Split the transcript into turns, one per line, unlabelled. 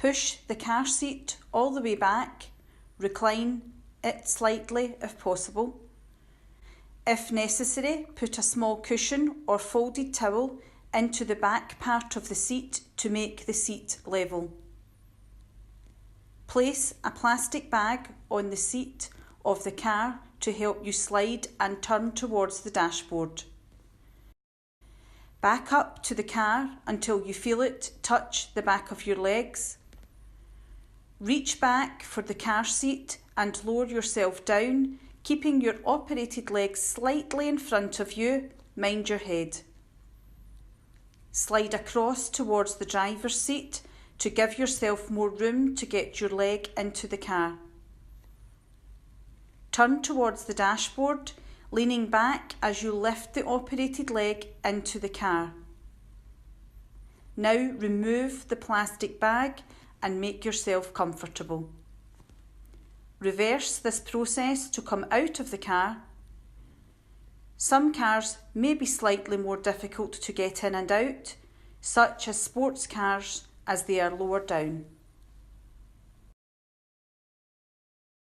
Push the car seat all the way back, recline it slightly if possible. If necessary, put a small cushion or folded towel into the back part of the seat to make the seat level. Place a plastic bag on the seat of the car to help you slide and turn towards the dashboard. Back up to the car until you feel it touch the back of your legs. Reach back for the car seat and lower yourself down, keeping your operated legs slightly in front of you. Mind your head. Slide across towards the driver's seat to give yourself more room to get your leg into the car. Turn towards the dashboard, leaning back as you lift the operated leg into the car. Now remove the plastic bag and make yourself comfortable. Reverse this process to come out of the car. Some cars may be slightly more difficult to get in and out, such as sports cars, as they are lower down.